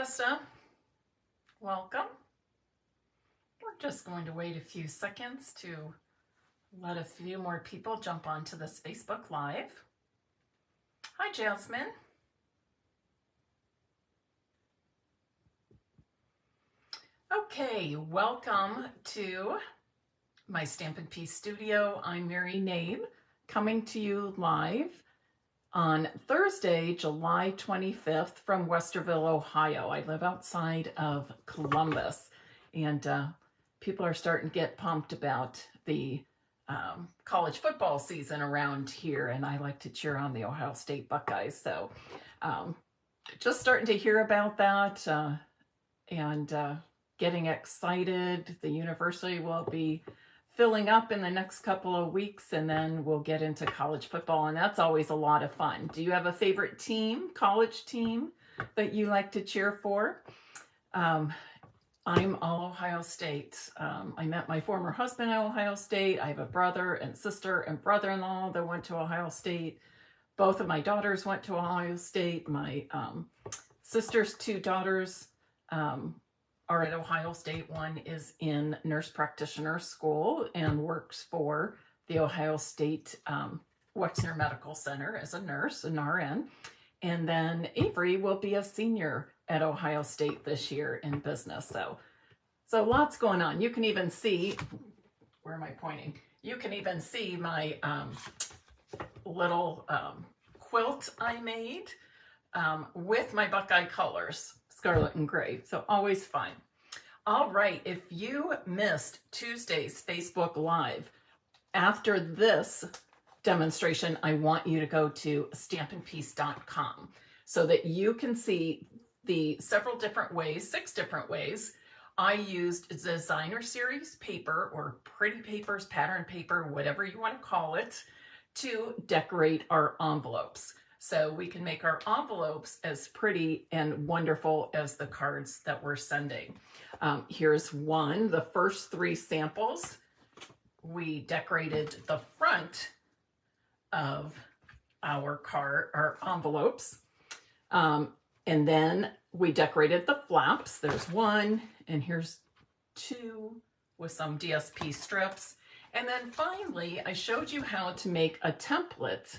Krista. Welcome. We're just going to wait a few seconds to let a few more people jump onto this Facebook Live. Hi, Jasmine. Okay, welcome to my Stampin' Piece studio. I'm Mary Knabe, coming to you live on Thursday, July 25th from Westerville, Ohio. I live outside of Columbus, and people are starting to get pumped about the college football season around here, and I like to cheer on the Ohio State Buckeyes. So just starting to hear about that and getting excited. The university will be filling up in the next couple of weeks, and then we'll get into college football, and that's always a lot of fun. Do you have a favorite team, college team, that you like to cheer for? I'm all Ohio State. I met my former husband at Ohio State. I have a brother and sister and brother-in-law that went to Ohio State. Both of my daughters went to Ohio State. My sister's two daughters are at Ohio State. One is in nurse practitioner school and works for the Ohio State Wexner Medical Center as a nurse, an RN. And then Avery will be a senior at Ohio State this year in business. So lots going on. You can even see, where am I pointing? You can even see my little quilt I made with my Buckeye colors, scarlet and gray. So always fun. All right, if you missed Tuesday's Facebook Live, after this demonstration, I want you to go to stampinpiece.com so that you can see the several different ways, 6 different ways. I used designer series paper or pretty papers, pattern paper, whatever you want to call it, to decorate our envelopes. So we can make our envelopes as pretty and wonderful as the cards that we're sending. Here's one, the first 3 samples. We decorated the front of our envelopes. And then we decorated the flaps. There's 1, and here's 2 with some DSP strips. And then finally, I showed you how to make a template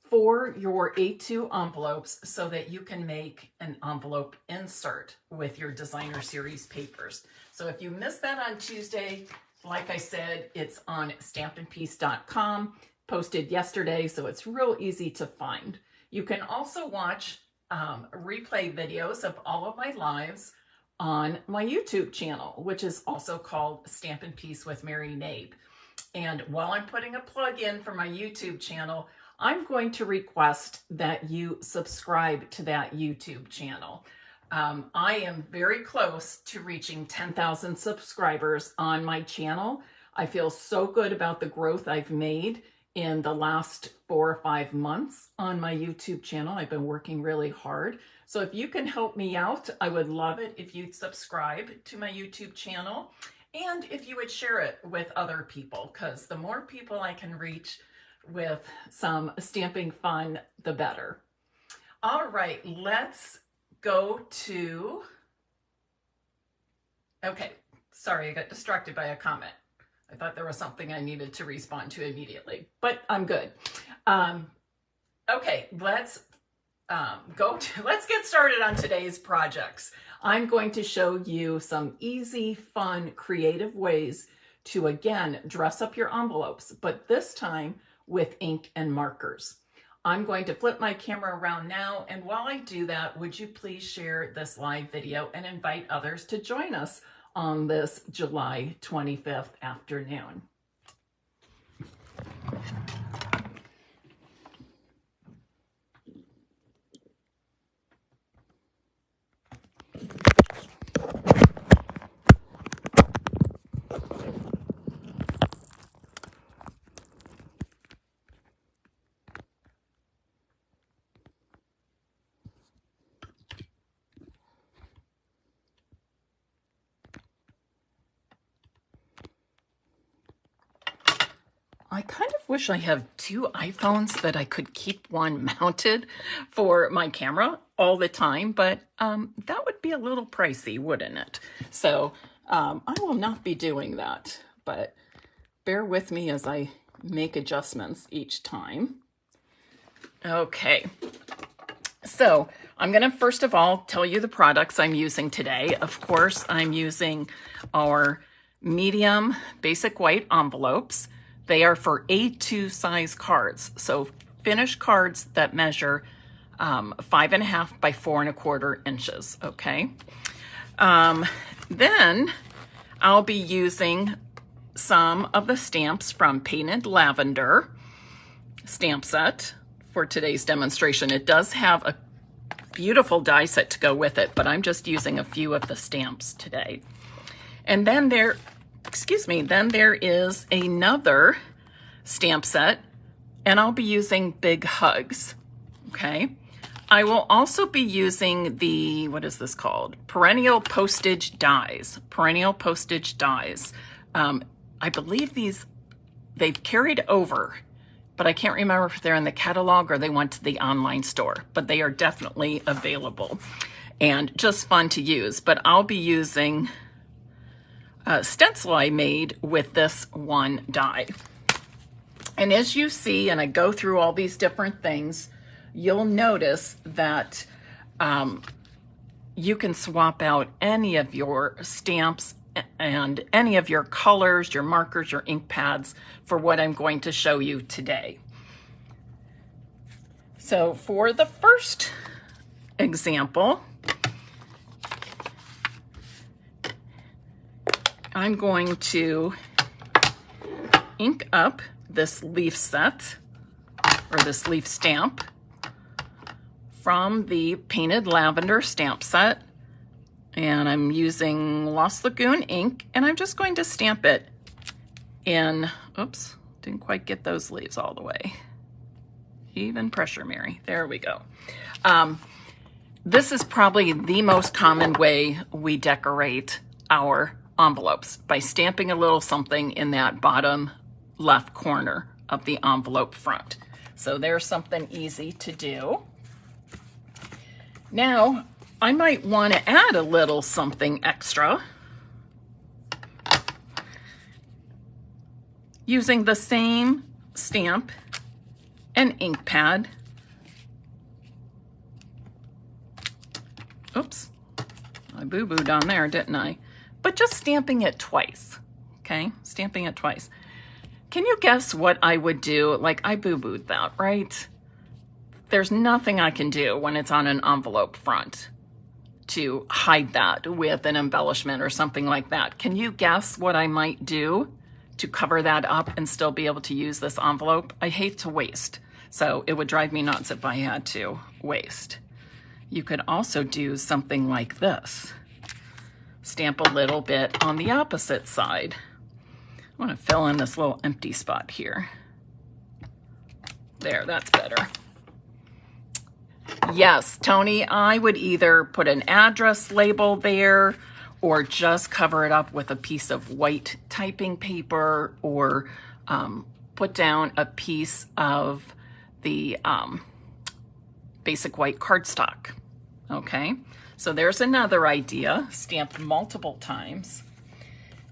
for your A2 envelopes so that you can make an envelope insert with your designer series papers. So if you missed that on Tuesday, like I said, it's on stampinpiece.com, posted yesterday, so it's real easy to find. You can also watch replay videos of all of my lives on my YouTube channel, which is also called Stampin' Piece with Mary Knabe. And while I'm putting a plug in for my YouTube channel, I'm going to request that you subscribe to that YouTube channel. I am very close to reaching 10,000 subscribers on my channel. I feel so good about the growth I've made in the last 4 or 5 months on my YouTube channel. I've been working really hard. So if you can help me out, I would love it if you'd subscribe to my YouTube channel and if you would share it with other people, because the more people I can reach with some stamping fun, the better. All right, let's go to, okay, sorry, I got distracted by a comment. I thought there was something I needed to respond to immediately, but I'm good. Okay, let's get started on today's projects. I'm going to show you some easy, fun, creative ways to, again, dress up your envelopes, but this time with ink and markers. I'm going to flip my camera around now, and while I do that, would you please share this live video and invite others to join us on this July 25th afternoon. I kind of wish I have 2 iPhones that I could keep one mounted for my camera all the time, but that would be a little pricey, wouldn't it? So I will not be doing that, but bear with me as I make adjustments each time. Okay, so I'm going to first of all tell you the products I'm using today. Of course, I'm using our medium basic white envelopes. They are for A2 size cards, so finished cards that measure 5.5 by 4.25 inches, okay? Then I'll be using some of the stamps from Painted Lavender stamp set for today's demonstration. It does have a beautiful die set to go with it, but I'm just using a few of the stamps today. And then there is another stamp set, and I'll be using Big Hugs, okay? I will also be using the, what is this called? Perennial postage dies. Perennial postage dies. I believe they've carried over, but I can't remember if they're in the catalog or they went to the online store, but they are definitely available and just fun to use. But I'll be using a stencil I made with this one die. And as you see, and I go through all these different things, you'll notice that you can swap out any of your stamps and any of your colors, your markers, your ink pads for what I'm going to show you today. So for the first example, I'm going to ink up this leaf set, or this leaf stamp, from the Painted Lavender stamp set. And I'm using Lost Lagoon ink, and I'm just going to stamp it in, oops, didn't quite get those leaves all the way. Even pressure, Mary. There we go. This is probably the most common way we decorate our envelopes, by stamping a little something in that bottom left corner of the envelope front. So there's something easy to do. Now, I might want to add a little something extra using the same stamp and ink pad. Oops, I boo-booed on there, didn't I? But just stamping it twice, okay? Stamping it twice. Can you guess what I would do? Like, I boo-booed that, right? There's nothing I can do when it's on an envelope front to hide that with an embellishment or something like that. Can you guess what I might do to cover that up and still be able to use this envelope? I hate to waste, so it would drive me nuts if I had to waste. You could also do something like this. Stamp a little bit on the opposite side. I want to fill in this little empty spot here. There, that's better. Yes, Tony, I would either put an address label there or just cover it up with a piece of white typing paper, or put down a piece of the basic white cardstock. Okay, so there's another idea, stamped multiple times.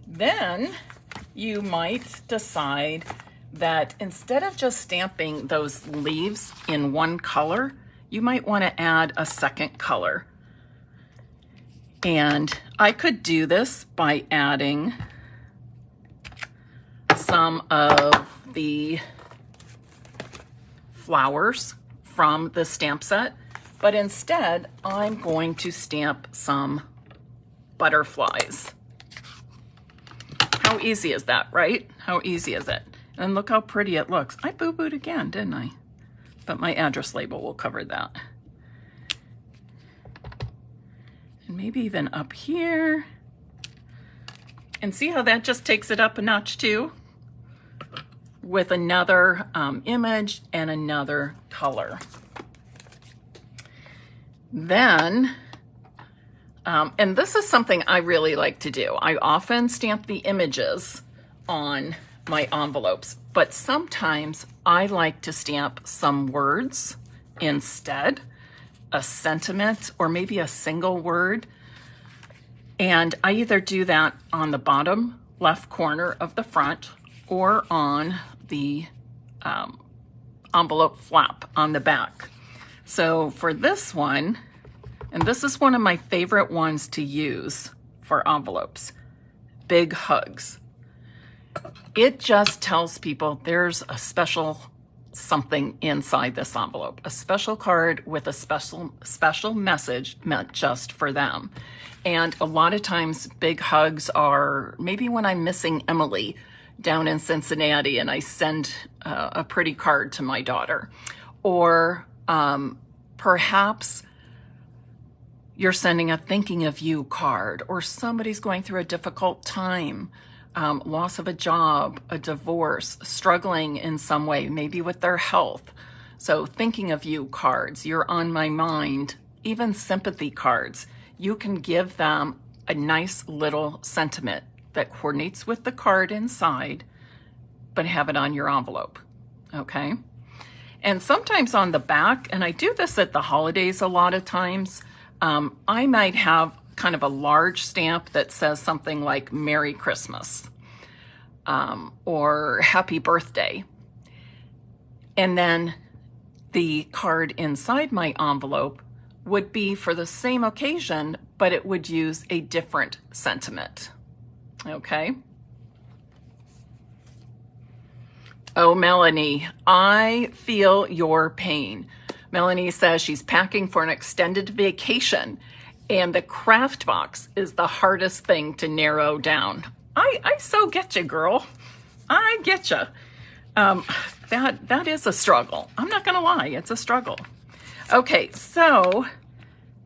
Then you might decide that instead of just stamping those leaves in one color, you might want to add a second color. And I could do this by adding some of the flowers from the stamp set, but instead I'm going to stamp some butterflies. How easy is that, right? How easy is it? And look how pretty it looks. I boo-booed again, didn't I? But my address label will cover that. And maybe even up here. And see how that just takes it up a notch too? With another image and another color. Then, and this is something I really like to do. I often stamp the images on my envelopes, but sometimes I like to stamp some words instead, a sentiment or maybe a single word. And I either do that on the bottom left corner of the front or on the envelope flap on the back. So for this one, and this is one of my favorite ones to use for envelopes, big hugs. It just tells people there's a special something inside this envelope, a special card with a special message meant just for them. And a lot of times big hugs are maybe when I'm missing Emily down in Cincinnati and I send a pretty card to my daughter, or perhaps you're sending a thinking of you card, or somebody's going through a difficult time, loss of a job, a divorce, struggling in some way, maybe with their health. So thinking of you cards, you're on my mind, even sympathy cards. You can give them a nice little sentiment that coordinates with the card inside, but have it on your envelope, okay? And sometimes on the back, and I do this at the holidays a lot of times, I might have kind of a large stamp that says something like Merry Christmas or Happy Birthday. And then the card inside my envelope would be for the same occasion, but it would use a different sentiment, okay? Oh, Melanie, I feel your pain. Melanie says she's packing for an extended vacation and the craft box is the hardest thing to narrow down. I so get you, girl. I get you. That is a struggle. I'm not gonna lie, it's a struggle. Okay, so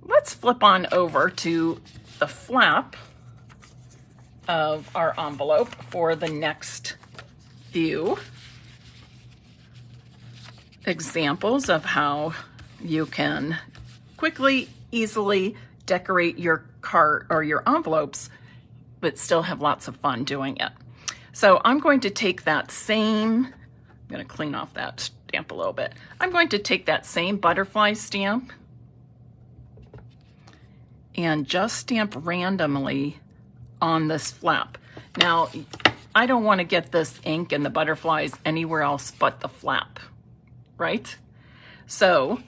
let's flip on over to the flap of our envelope for the next few examples of how you can quickly, easily decorate your card or your envelopes, but still have lots of fun doing it. So I'm going to take that same, I'm going to clean off that stamp a little bit. I'm going to take that same butterfly stamp and just stamp randomly on this flap. Now, I don't want to get this ink and the butterflies anywhere else but the flap, right? So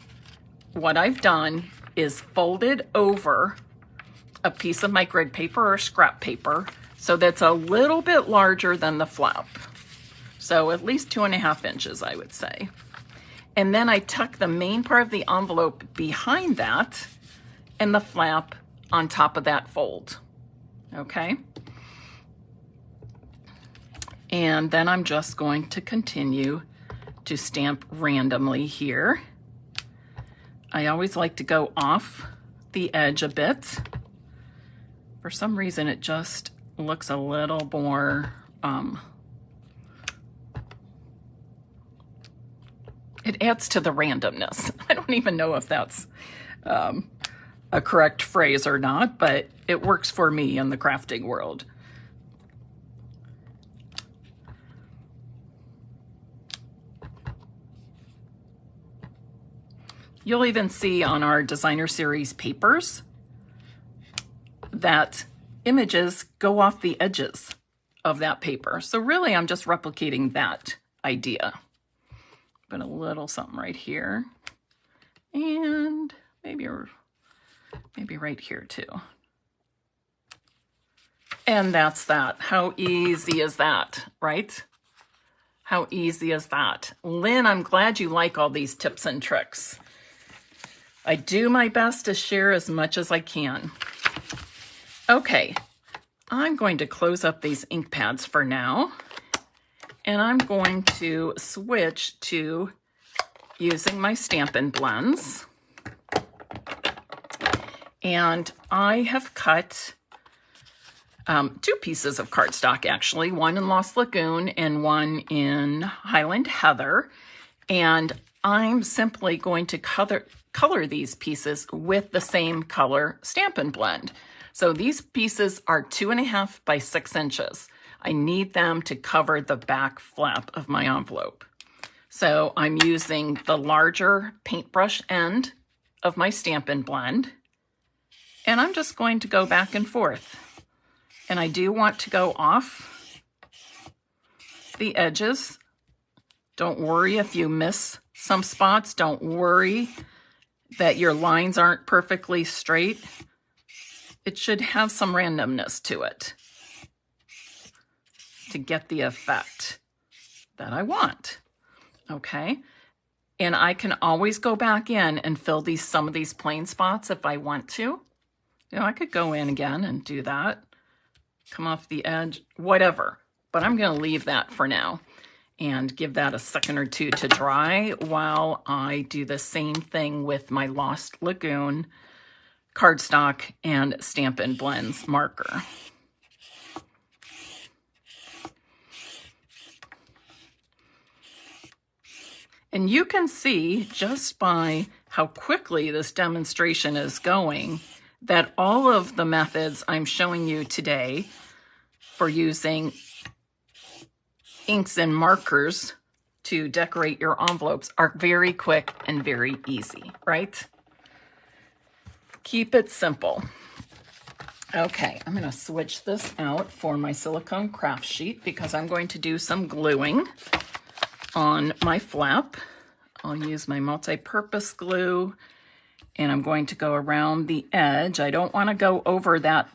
what I've done is folded over a piece of my grid paper or scrap paper so that's a little bit larger than the flap. So at least 2.5 inches, I would say. And then I tuck the main part of the envelope behind that and the flap on top of that fold, okay? And then I'm just going to continue to stamp randomly here. I always like to go off the edge a bit. For some reason, it just looks a little more, it adds to the randomness. I don't even know if that's a correct phrase or not, but it works for me in the crafting world. You'll even see on our designer series papers that images go off the edges of that paper. So really, I'm just replicating that idea. Put a little something right here, and maybe right here too. And that's that. How easy is that, right? How easy is that? Lynn, I'm glad you like all these tips and tricks. I do my best to share as much as I can. Okay, I'm going to close up these ink pads for now, and I'm going to switch to using my Stampin' blends. And I have cut 2 pieces of cardstock, actually, one in Lost Lagoon and one in Highland Heather. And I'm simply going to color these pieces with the same color Stampin' blend. So these pieces are 2.5 by 6 inches. I need them to cover the back flap of my envelope. So I'm using the larger paintbrush end of my Stampin' blend, and I'm just going to go back and forth. And I do want to go off the edges. Don't worry if you miss some spots. Don't worry that your lines aren't perfectly straight. It should have some randomness to it to get the effect that I want. Okay, and I can always go back in and fill some of these plain spots if I want to. You know, I could go in again and do that, come off the edge, whatever, but I'm going to leave that for now and give that a second or two to dry while I do the same thing with my Lost Lagoon cardstock and Stampin' Blends marker. And you can see just by how quickly this demonstration is going that all of the methods I'm showing you today for using inks and markers to decorate your envelopes are very quick and very easy, right? Keep it simple. Okay, I'm going to switch this out for my silicone craft sheet because I'm going to do some gluing on my flap. I'll use my multi-purpose glue, and I'm going to go around the edge. I don't want to go over that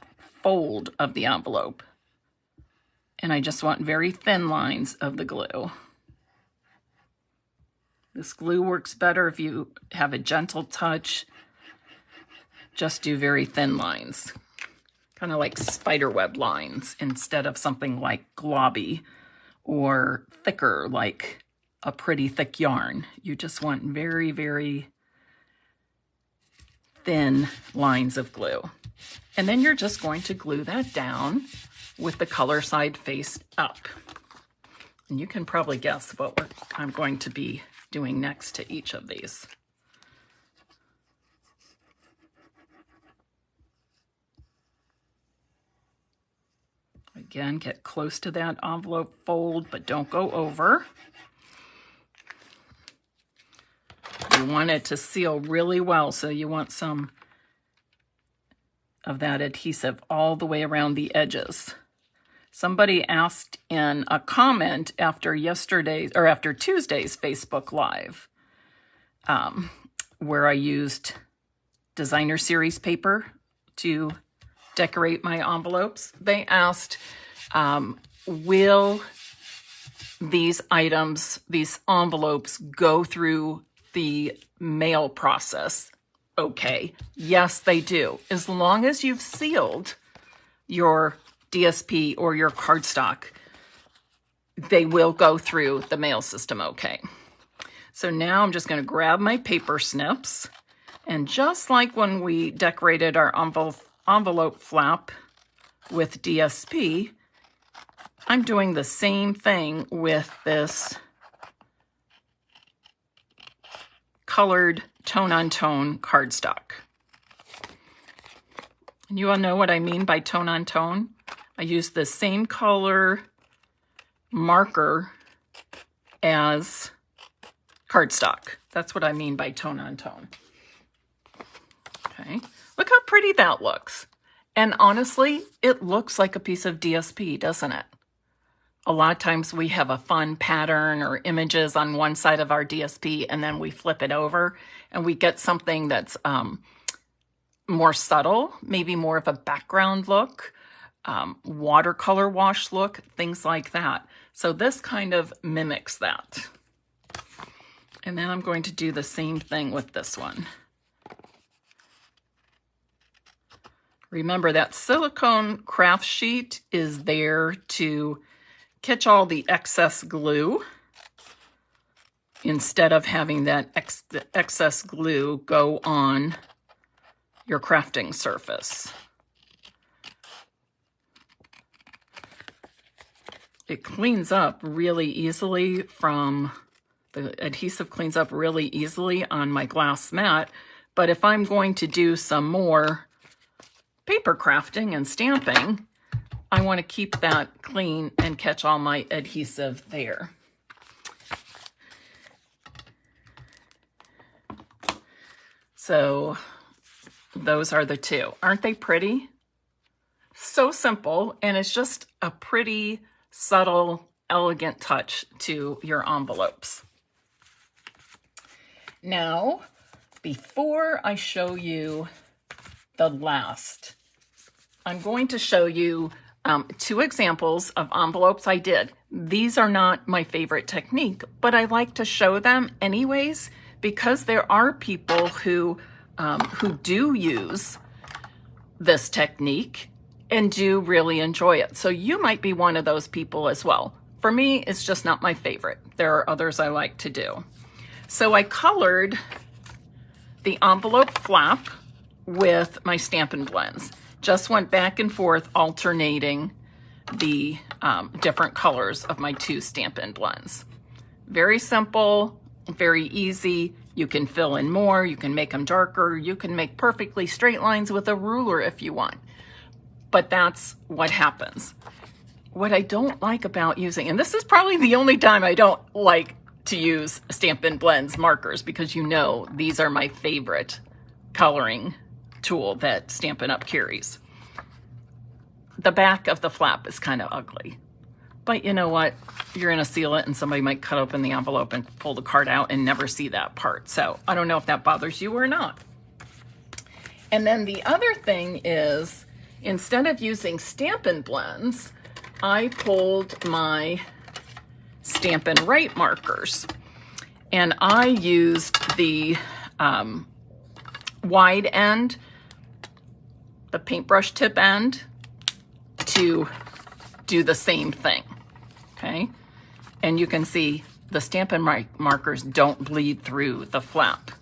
fold of the envelope, and I just want very thin lines of the glue. This glue works better if you have a gentle touch. Just do very thin lines, kind of like spiderweb lines instead of something like globby or thicker like a pretty thick yarn. You just want very, very thin lines of glue. And then you're just going to glue that down with the color side faced up. And you can probably guess what I'm going to be doing next to each of these. Again, get close to that envelope fold, but don't go over. You want it to seal really well, so you want some of that adhesive all the way around the edges. Somebody asked in a comment after Tuesday's Facebook Live, where I used designer series paper to decorate my envelopes. They asked, will these items, these envelopes, go through the mail process? Okay, yes, they do. As long as you've sealed your DSP or your cardstock, they will go through the mail system okay. So now I'm just going to grab my paper snips, and just like when we decorated our envelope flap with DSP, I'm doing the same thing with this colored tone-on-tone cardstock. And you all know what I mean by tone-on-tone? I use the same color marker as cardstock. That's what I mean by tone-on-tone. Okay, look how pretty that looks. And honestly, it looks like a piece of DSP, doesn't it? A lot of times we have a fun pattern or images on one side of our DSP, and then we flip it over and we get something that's more subtle, maybe more of a background look, watercolor wash look, things like that. So this kind of mimics that. And then I'm going to do the same thing with this one. Remember that silicone craft sheet is there to catch all the excess glue instead of having that excess glue go on your crafting surface. It cleans up really easily the adhesive cleans up really easily on my glass mat, but if I'm going to do some more paper crafting and stamping, I want to keep that clean and catch all my adhesive there. So those are the two. Aren't they pretty? So simple, and it's just a pretty, subtle, elegant touch to your envelopes. Now, before I show you the last, I'm going to show you 2 examples of envelopes I did. These are not my favorite technique, but I like to show them anyways because there are people who do use this technique and do really enjoy it. So you might be one of those people as well. For me, it's just not my favorite. There are others I like to do. So I colored the envelope flap with my Stampin' blends. Just went back and forth alternating the different colors of my 2 Stampin' blends. Very simple, very easy. You can fill in more, you can make them darker, you can make perfectly straight lines with a ruler if you want. But that's what happens. What I don't like about using, and this is probably the only time I don't like to use Stampin' blends markers, because you know these are my favorite coloring tool that Stampin' Up! Carries. The back of the flap is kind of ugly. But you know what? You're going to seal it and somebody might cut open the envelope and pull the card out and never see that part. So I don't know if that bothers you or not. And then the other thing is, instead of using Stampin' blends, I pulled my Stampin' Write markers. And I used the wide end, the paintbrush tip end, to do the same thing, okay? And you can see the Stampin' Write markers don't bleed through the flap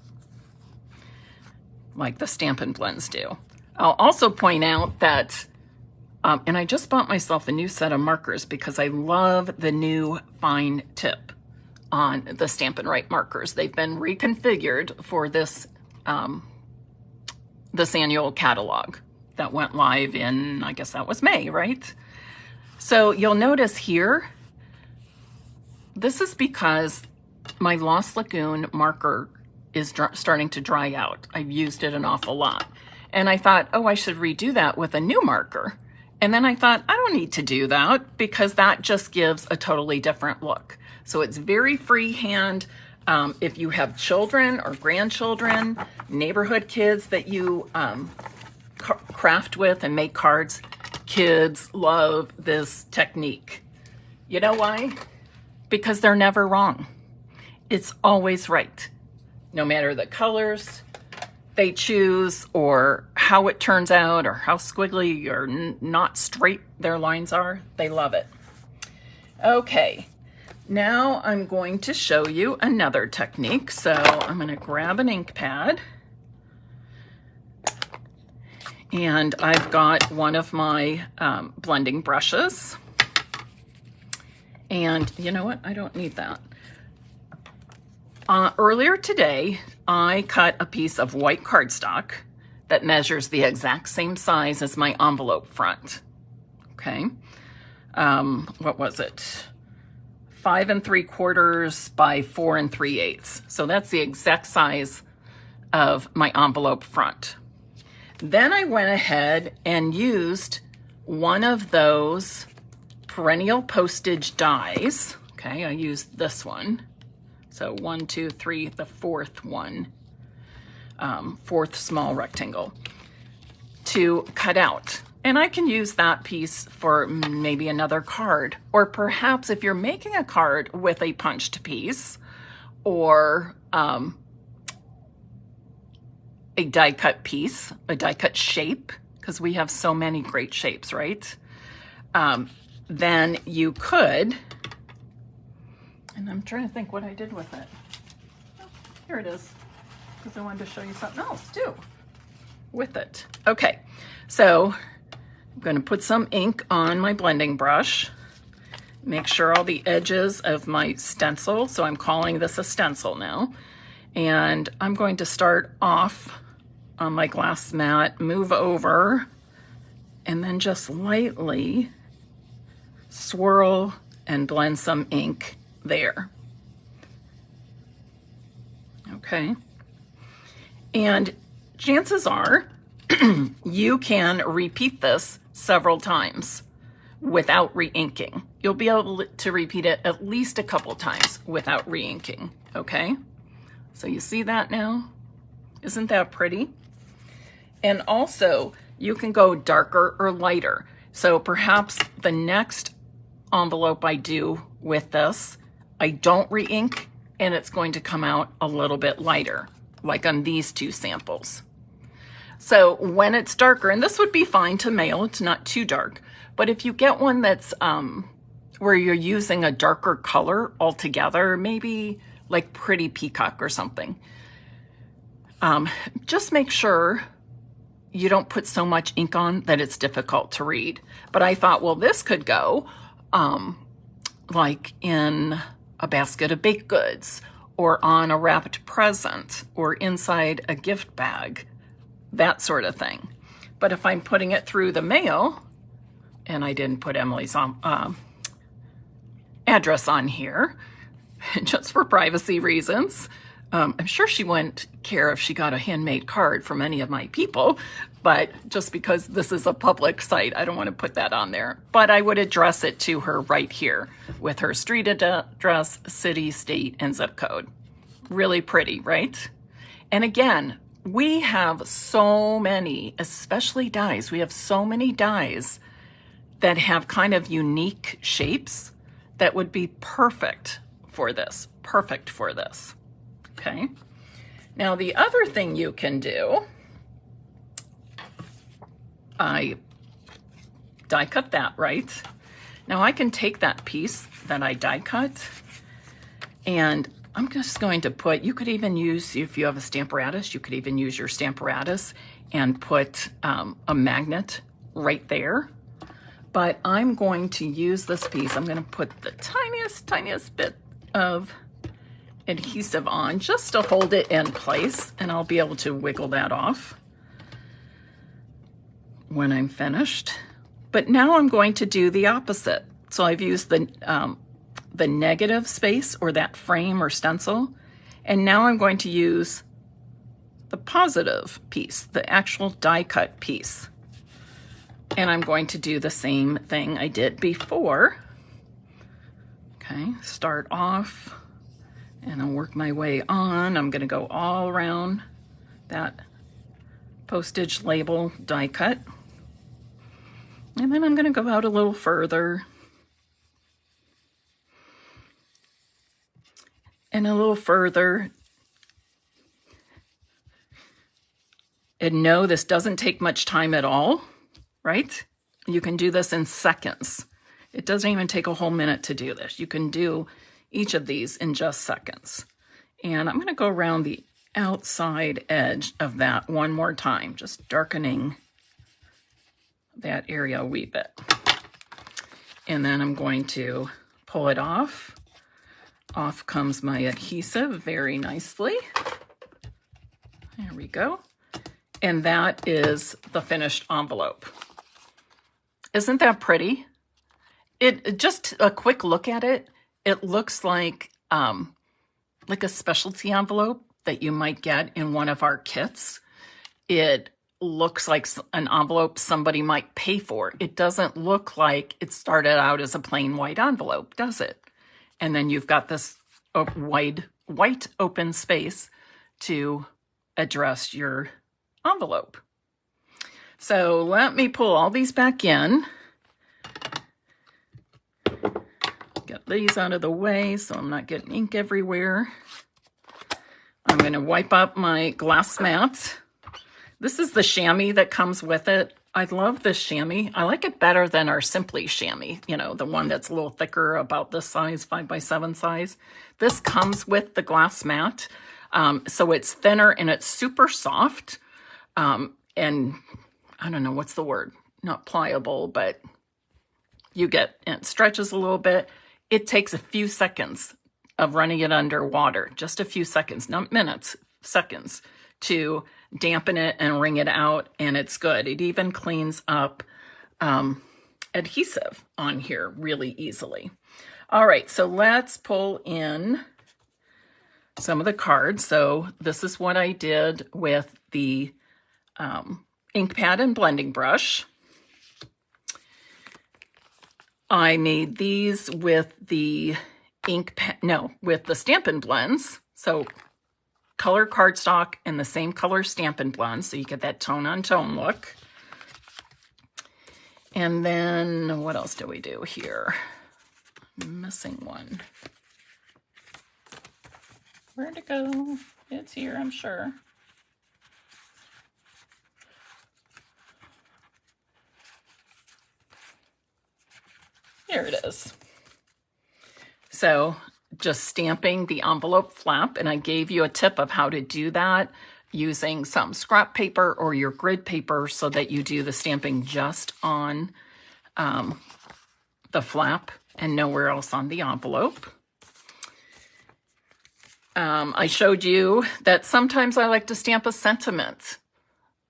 like the Stampin' blends do. I'll also point out that, and I just bought myself a new set of markers because I love the new fine tip on the Stampin' Write markers. They've been reconfigured for this, this annual catalog that went live in, I guess that was May, right? So you'll notice here, this is because my Lost Lagoon marker is starting to dry out. I've used it an awful lot. And I thought, oh, I should redo that with a new marker. And then I thought, I don't need to do that because that just gives a totally different look. So it's very freehand. If you have children or grandchildren, neighborhood kids that you craft with and make cards, kids love this technique. You know why? Because they're never wrong. It's always right. No matter the colors they choose or how it turns out or how squiggly or not straight their lines are, they love it. Okay, now I'm going to show you another technique. So I'm going to grab an ink pad. And I've got one of my blending brushes. And you know what? I don't need that. Earlier today, I cut a piece of white cardstock that measures the exact same size as my envelope front. Okay. What was it? 5 3/4 by 4 3/8. So that's the exact size of my envelope front. Then I went ahead and used one of those perennial postage dies. Okay, I used this one. So 1, 2, 3, the fourth one, fourth small rectangle to cut out. And I can use that piece for maybe another card, or perhaps if you're making a card with a punched piece or a die cut piece, a die cut shape, because we have so many great shapes, right? Then you could, and I'm trying to think what I did with it. Oh, here it is, because I wanted to show you something else too with it. Okay, so I'm going to put some ink on my blending brush, make sure all the edges of my stencil, so I'm calling this a stencil now, and I'm going to start off on my glass mat, move over, and then just lightly swirl and blend some ink there. Okay. And chances are you can repeat this several times without re-inking. You'll be able to repeat it at least a couple times without re-inking, okay? So you see that now? Isn't that pretty? And also, you can go darker or lighter. So perhaps the next envelope I do with this, I don't re-ink, and it's going to come out a little bit lighter, like on these two samples. So when it's darker, and this would be fine to mail, it's not too dark, but if you get one that's where you're using a darker color altogether, maybe like Pretty Peacock or something, just make sure you don't put so much ink on that it's difficult to read. But I thought, well, this could go like in a basket of baked goods, or on a wrapped present, or inside a gift bag, that sort of thing. But if I'm putting it through the mail, and I didn't put Emily's address on here, just for privacy reasons. I'm sure she wouldn't care if she got a handmade card from any of my people, but just because this is a public site, I don't want to put that on there. But I would address it to her right here with her street address, city, state, and zip code. Really pretty, right? And again, we have so many, especially dies, we have so many dies that have kind of unique shapes that would be perfect for this, okay? Now the other thing you can do, I die cut that, right? Now I can take that piece that I die cut, and I'm just going to put, you could even use, if you have a Stamparatus, you could even use your Stamparatus and put a magnet right there. But I'm going to use this piece. I'm going to put the tiniest bit of adhesive on just to hold it in place, and I'll be able to wiggle that off when I'm finished. But now I'm going to do the opposite. So I've used the negative space, or that frame or stencil, and now I'm going to use the positive piece, the actual die cut piece. And I'm going to do the same thing I did before. Okay, start off, and I'll work my way on. I'm going to go all around that postage label die cut. And then I'm going to go out a little further. And a little further. And no, this doesn't take much time at all. Right? You can do this in seconds. It doesn't even take a whole minute to do this. You can do each of these in just seconds. And I'm going to go around the outside edge of that one more time, just darkening that area a wee bit. And then I'm going to pull it off. Off comes my adhesive very nicely. There we go. And that is the finished envelope. Isn't that pretty? It just a quick look at it, it looks like a specialty envelope that you might get in one of our kits. It looks like an envelope somebody might pay for. It doesn't look like it started out as a plain white envelope, does it? And then you've got this white open space to address your envelope. So let me pull all these back in. Get these out of the way so I'm not getting ink everywhere. I'm going to wipe up my glass mat. This is the chamois that comes with it. I love this chamois. I like it better than our Simply chamois, you know, the one that's a little thicker, about this size, 5x7 size. This comes with the glass mat. So it's thinner and it's super soft. And I don't know, what's the word? Not pliable, but you get, it stretches a little bit. It takes a few seconds of running it under water, just a few seconds, not minutes, seconds, to dampen it and wring it out, and it's good. It even cleans up adhesive on here really easily. All right, so let's pull in some of the cards. So this is what I did with the ink pad and blending brush. I made these with the with the Stampin' blends. So color cardstock and the same color Stampin' blends, so you get that tone-on-tone look. And then what else do we do here? I'm missing one. Where'd it go? It's here, I'm sure. Here it is. So just stamping the envelope flap, and I gave you a tip of how to do that using some scrap paper or your grid paper so that you do the stamping just on the flap and nowhere else on the envelope. I showed you that sometimes I like to stamp a sentiment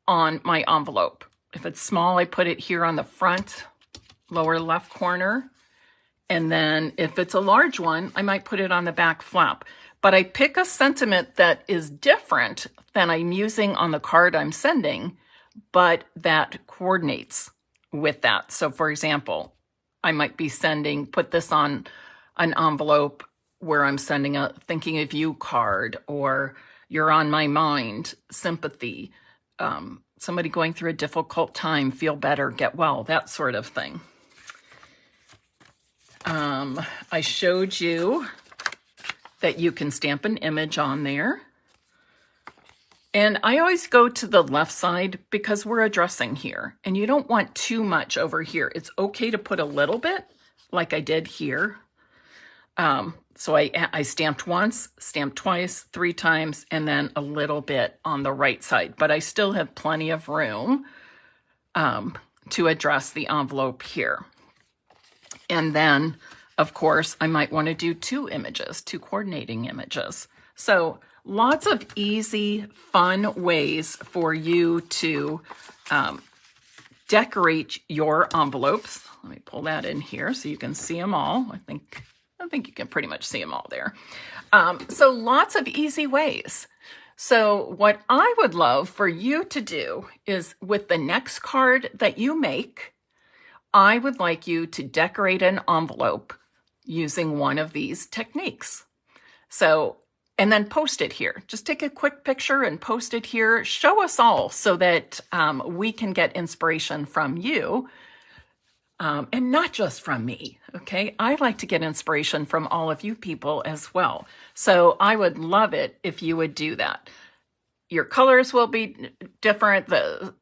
on my envelope. If it's small, I put it here on the front lower left corner. And then if it's a large one, I might put it on the back flap. But I pick a sentiment that is different than I'm using on the card I'm sending, but that coordinates with that. So for example, I might be put this on an envelope where I'm sending a thinking of you card, or you're on my mind, sympathy, somebody going through a difficult time, feel better, get well, that sort of thing. I showed you that you can stamp an image on there. And I always go to the left side because we're addressing here. And you don't want too much over here. It's okay to put a little bit, like I did here. So I stamped once, stamped twice, 3 times, and then a little bit on the right side. But I still have plenty of room to address the envelope here. And then, of course, I might want to do 2 images, 2 coordinating images. So lots of easy, fun ways for you to decorate your envelopes. Let me pull that in here so you can see them all. I think you can pretty much see them all there. So lots of easy ways. So what I would love for you to do is with the next card that you make, I would like you to decorate an envelope using one of these techniques. So, and then post it here. Just take a quick picture and post it here. Show us all so that we can get inspiration from you and not just from me, okay? I like to get inspiration from all of you people as well. So I would love it if you would do that. Your colors will be different, the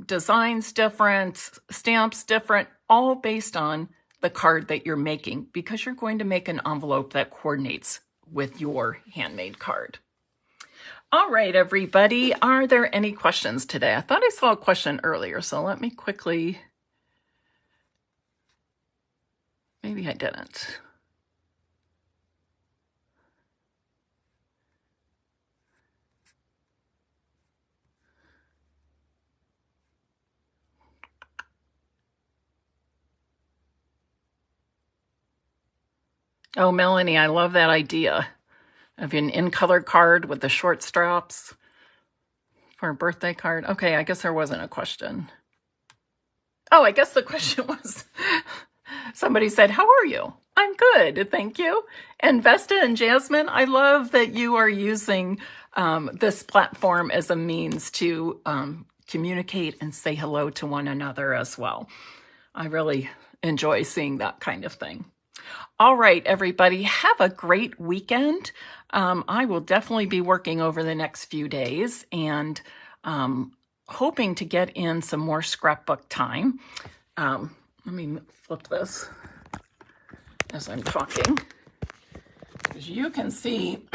designs different, stamps different, all based on the card that you're making, because you're going to make an envelope that coordinates with your handmade card. All right, everybody, are there any questions today? I thought I saw a question earlier, so let me quickly, maybe I didn't. Oh, Melanie, I love that idea of an in-color card with the short straps for a birthday card. Okay, I guess there wasn't a question. Oh, I guess the question was, somebody said, how are you? I'm good, thank you. And Vesta and Jasmine, I love that you are using this platform as a means to communicate and say hello to one another as well. I really enjoy seeing that kind of thing. All right, everybody, have a great weekend. I will definitely be working over the next few days and hoping to get in some more scrapbook time. Let me flip this as I'm talking, because you can see,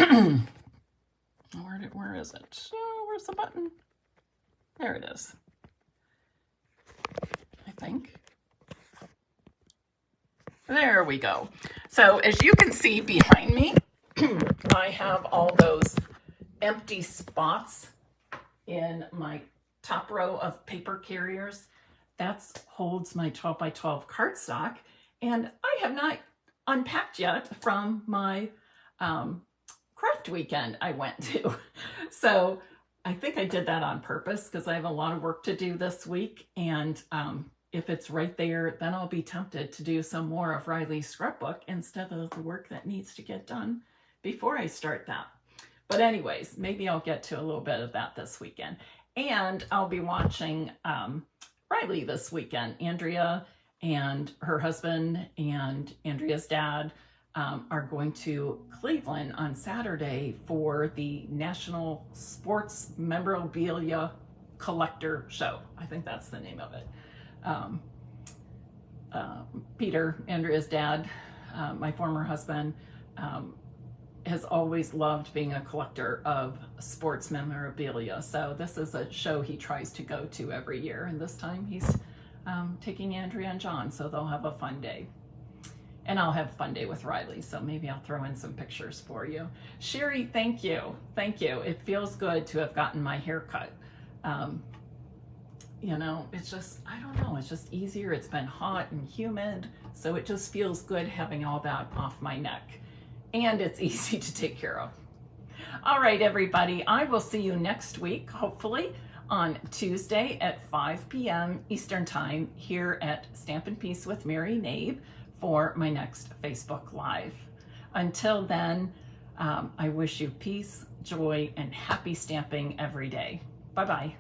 where is it? Oh, where's the button? There it is, I think. There we go. So as you can see behind me, I have all those empty spots in my top row of paper carriers that holds my 12 by 12 cardstock. And I have not unpacked yet from my craft weekend I went to. So I think I did that on purpose because I have a lot of work to do this week. And if it's right there, then I'll be tempted to do some more of Riley's scrapbook instead of the work that needs to get done before I start that. But anyways, maybe I'll get to a little bit of that this weekend. And I'll be watching Riley this weekend. Andrea and her husband and Andrea's dad are going to Cleveland on Saturday for the National Sports Memorabilia Collector Show. I think that's the name of it. Peter, Andrea's dad, my former husband, has always loved being a collector of sports memorabilia. So this is a show he tries to go to every year. And this time he's taking Andrea and John, so they'll have a fun day. And I'll have a fun day with Riley, so maybe I'll throw in some pictures for you. Sherry, thank you. Thank you. It feels good to have gotten my hair cut. You know, it's just, I don't know, it's just easier. It's been hot and humid, so it just feels good having all that off my neck. And it's easy to take care of. All right, everybody, I will see you next week, hopefully, on Tuesday at 5 p.m. Eastern Time here at Stampin' Peace with Mary Knabe for my next Facebook Live. Until then, I wish you peace, joy, and happy stamping every day. Bye-bye.